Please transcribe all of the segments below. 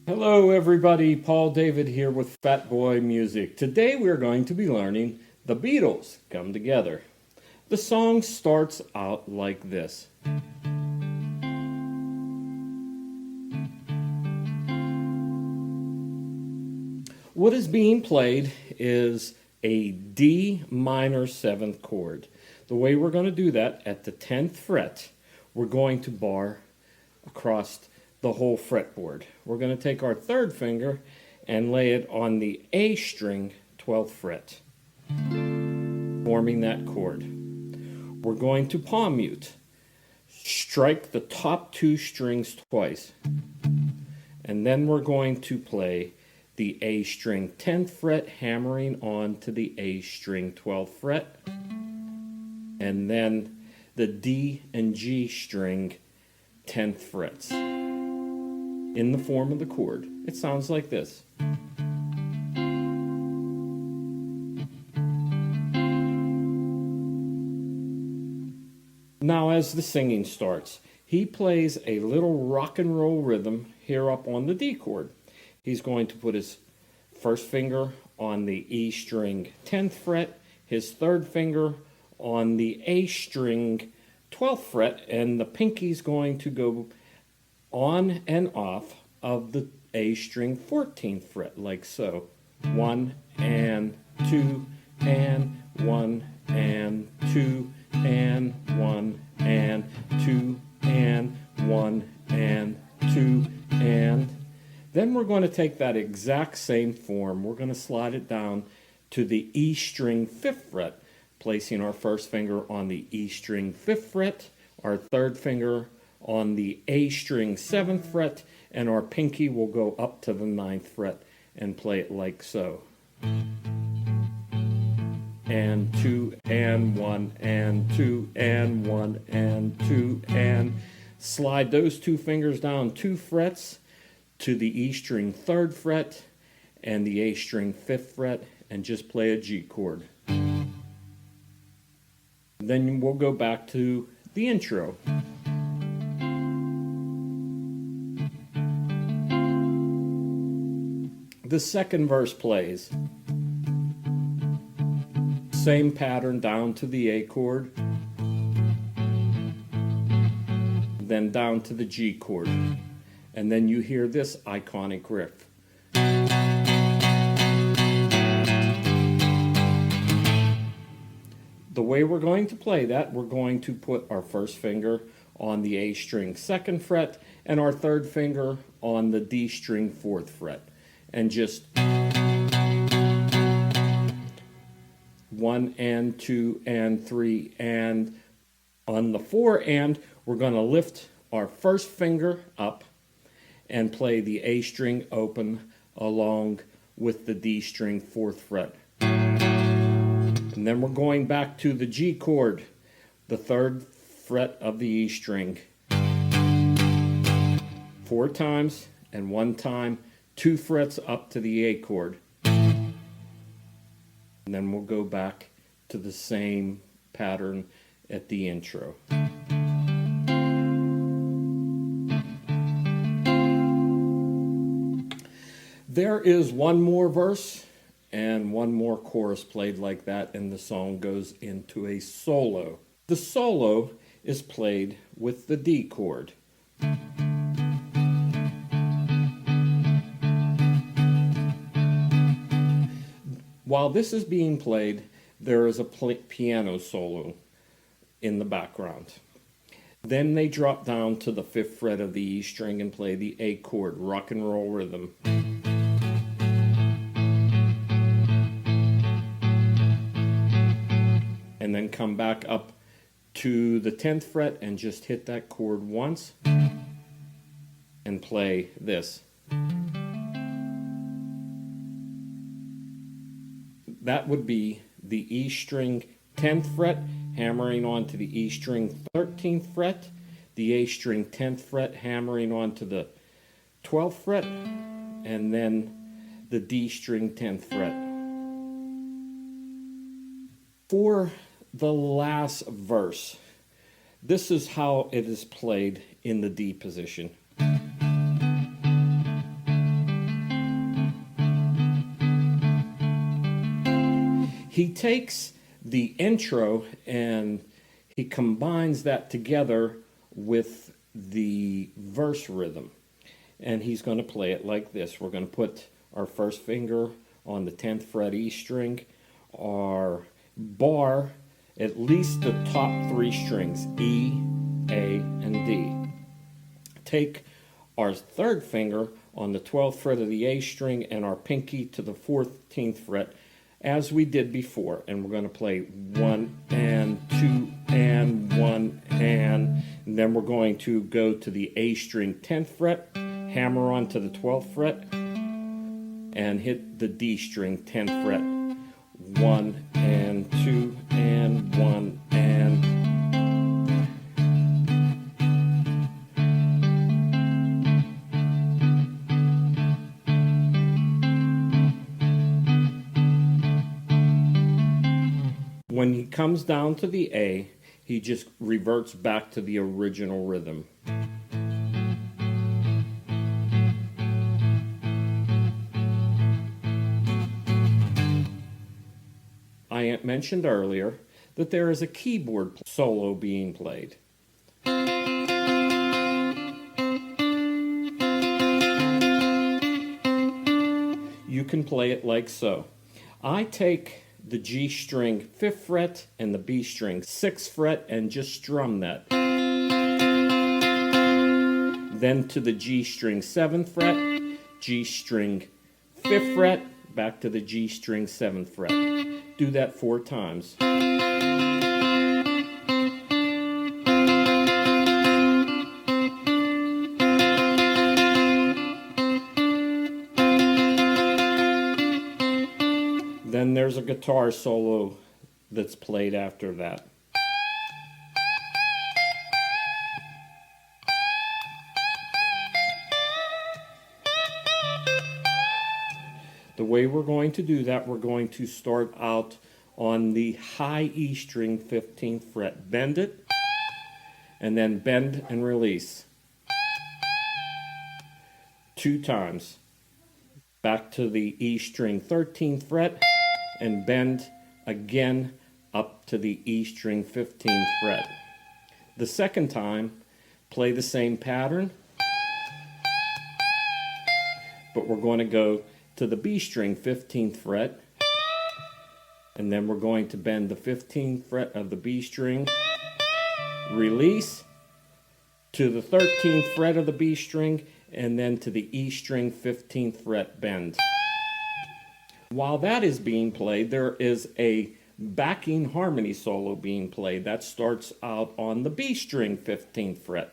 Hello everybody, Paul David here with Fat Boy Music. Today we're going to be learning The Beatles Come Together. The song starts out like this. What is being played is a D minor 7th chord. The way we're going to do that, at the 10th fret, we're going to bar across the whole fretboard. We're going to take our 3rd finger and lay it on the A string 12th fret, forming that chord. We're going to palm mute, strike the top 2 strings twice, and then we're going to play the A string 10th fret, hammering on to the A string 12th fret, and then the D and G string 10th frets in the form of the chord. It sounds like this. Now as the singing starts, he plays a little rock and roll rhythm here up on the D chord. He's going to put his 1st finger on the E string 10th fret, his 3rd finger on the A string 12th fret, and the pinky's going to go on and off of the A string 14th fret, like so. 1 and 2 and 1 and 2 and 1 and 2 and 1 and 2 and... Then we're going to take that exact same form. We're going to slide it down to the E string 5th fret, placing our 1st finger on the E string 5th fret, our 3rd finger on the A string 7th fret, and our pinky will go up to the 9th fret and play it like so. And 2 and 1 and 2 and 1 and 2 and... Slide those 2 fingers down 2 frets to the E string 3rd fret and the A string 5th fret, and just play a G chord. Then we'll go back to the intro. The 2nd verse plays. Same pattern down to the A chord, then down to the G chord. And then you hear this iconic riff. The way we're going to play that, we're going to put our 1st finger on the A string 2nd fret and our 3rd finger on the D string 4th fret. And just 1 and 2 and 3 and... On the 4 and, we're going to lift our 1st finger up and play the A string open along with the D string 4th fret. And then we're going back to the G chord, the 3rd fret of the E string. 4 times and 1 time, 2 frets up to the A chord. And then we'll go back to the same pattern at the intro. There is one more verse and one more chorus played like that, and the song goes into a solo. The solo is played with the D chord. While this is being played, there is a piano solo in the background. Then they drop down to the 5th fret of the E string and play the A chord, rock and roll rhythm. And then come back up to the 10th fret and just hit that chord once and play this. That would be the E string 10th fret, hammering onto the E string 13th fret, the A string 10th fret, hammering onto the 12th fret, and then the D string 10th fret. For the last verse, this is how it is played in the D position. He takes the intro and he combines that together with the verse rhythm. And he's going to play it like this. We're going to put our first finger on the 10th fret E string, our bar, at least the top 3 strings, E, A, and D. Take our 3rd finger on the 12th fret of the A string and our pinky to the 14th fret, as we did before. And we're going to play 1 and 2 and 1 and then we're going to go to the A string 10th fret, hammer on to the 12th fret, and hit the D string 10th fret. 1 and 2 and 1 and. When he comes down to the A, he just reverts back to the original rhythm. I mentioned earlier that there is a keyboard solo being played. You can play it like so. I take the G string 5th fret and the B string 6th fret and just strum that. Then to the G string 7th fret, G string 5th fret, back to the G string 7th fret. Do that 4 times. Then there's a guitar solo that's played after that. The way we're going to do that, we're going to start out on the high E string 15th fret. Bend it, and then bend and release 2 times. Back to the E string 13th fret, and bend again up to the E string 15th fret. The second time, play the same pattern, but we're going to go to the B string 15th fret, and then we're going to bend the 15th fret of the B string, release to the 13th fret of the B string, and then to the E string 15th fret, bend. While that is being played, there is a backing harmony solo being played that starts out on the B string 15th fret.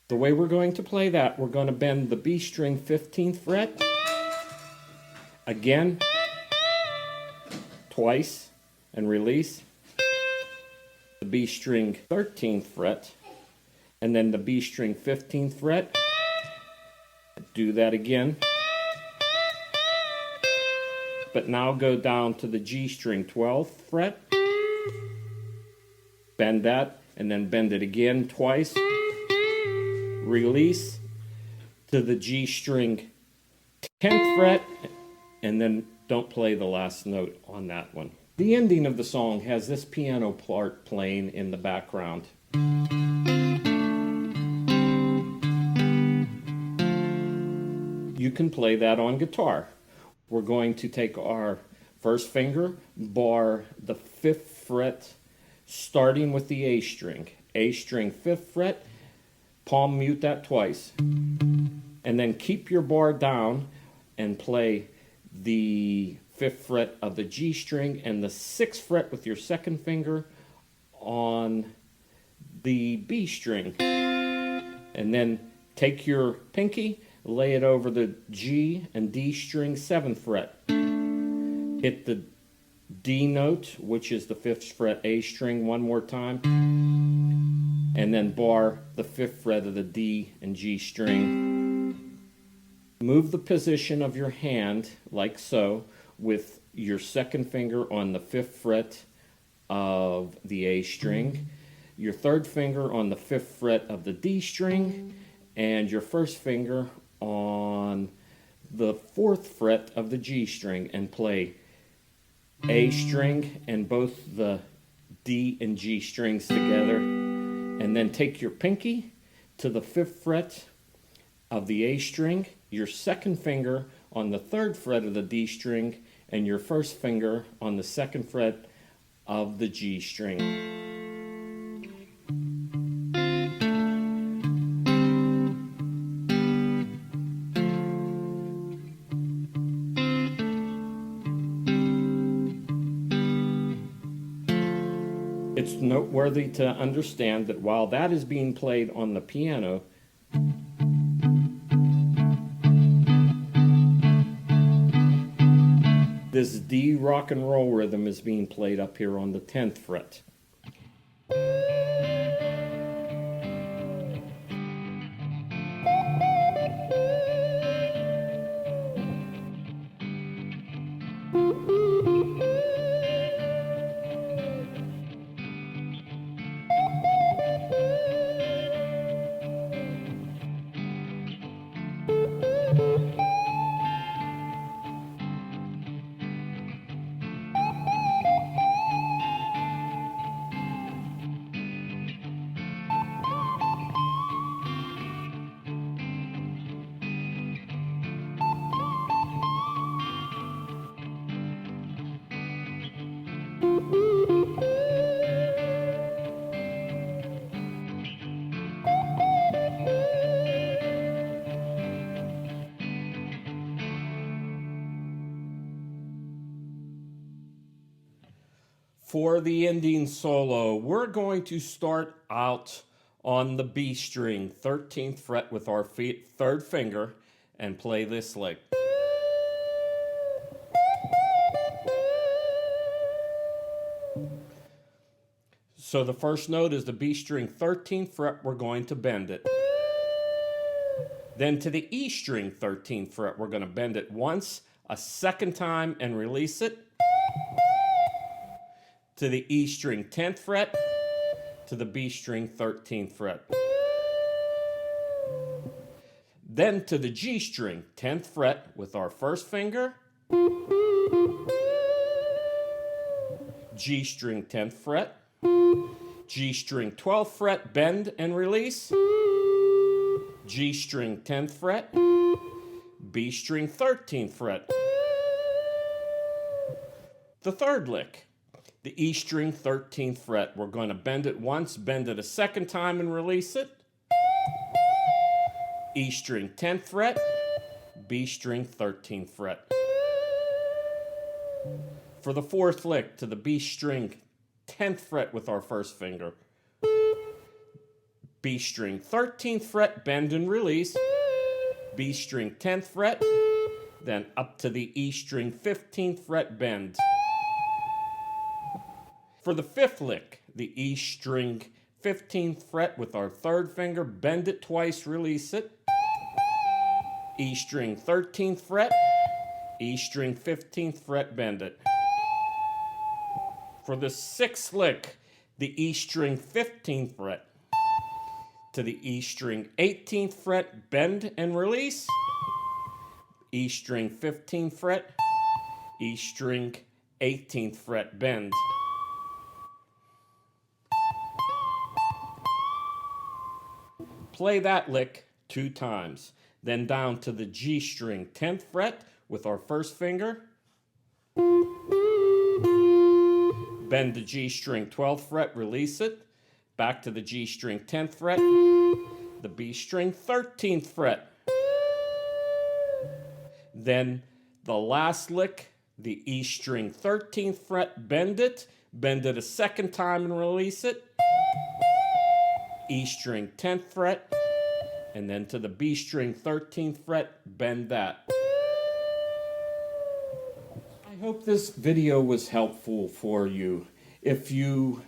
The way we're going to play that, we're going to bend the B string 15th fret again, twice, and release the B string 13th fret, and then the B string 15th fret. Do that again, but now go down to the G string 12th fret, bend that, and then bend it again twice, release to the G string 10th fret, and then don't play the last note on that one. The ending of the song has this piano part playing in the background. You can play that on guitar. We're going to take our first finger, bar the 5th fret, starting with the A string 5th fret, palm mute that twice, and then keep your bar down and play the 5th fret of the G string and the 6th fret with your second finger on the B string. And then take your pinky, lay it over the G and D string 7th fret. Hit the D note, which is the 5th fret A string, one more time. And then bar the 5th fret of the D and G string. Move the position of your hand like so, with your second finger on the 5th fret of the A string, your third finger on the 5th fret of the D string, and your first finger on the 4th fret of the G string and play A string and both the D and G strings together, and then take your pinky to the 5th fret of the A string, your second finger on the 3rd fret of the D string, and your first finger on the 2nd fret of the G string. It's noteworthy to understand that while that is being played on the piano, this D rock and roll rhythm is being played up here on the 10th fret. For the ending solo, we're going to start out on the B string, 13th fret with our 3rd finger, and play this lick. So the first note is the B string, 13th fret, we're going to bend it. Then to the E string, 13th fret, we're going to bend it once, a second time, and release it. To the E string, 10th fret, to the B string, 13th fret. Then to the G string, 10th fret with our first finger, G string, 10th fret, G string, 12th fret, bend and release, G string, 10th fret, B string, 13th fret. The third lick, the E string, 13th fret. We're going to bend it once, bend it a second time, and release it. E string, 10th fret, B string, 13th fret. For the fourth lick, to the B string, 10th fret with our first finger. B string, 13th fret, bend and release. B string, 10th fret, then up to the E string, 15th fret, bend. For the fifth lick, the E string, 15th fret with our third finger, bend it twice, release it. E string, 13th fret, E string, 15th fret, bend it. For the sixth lick, the E string, 15th fret, to the E string, 18th fret, bend and release. E string, 15th fret, E string, 18th fret, bend. Play that lick 2 times. Then down to the G string, 10th fret with our first finger. Bend the G string, 12th fret, release it. Back to the G string, 10th fret. The B string, 13th fret. Then the last lick, the E string, 13th fret, bend it a second time and release it. E string, 10th fret, and then to the B string, 13th fret, bend that. I hope this video was helpful for you. If you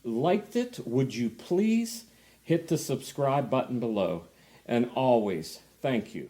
liked it, would you please hit the subscribe button below? And always, thank you.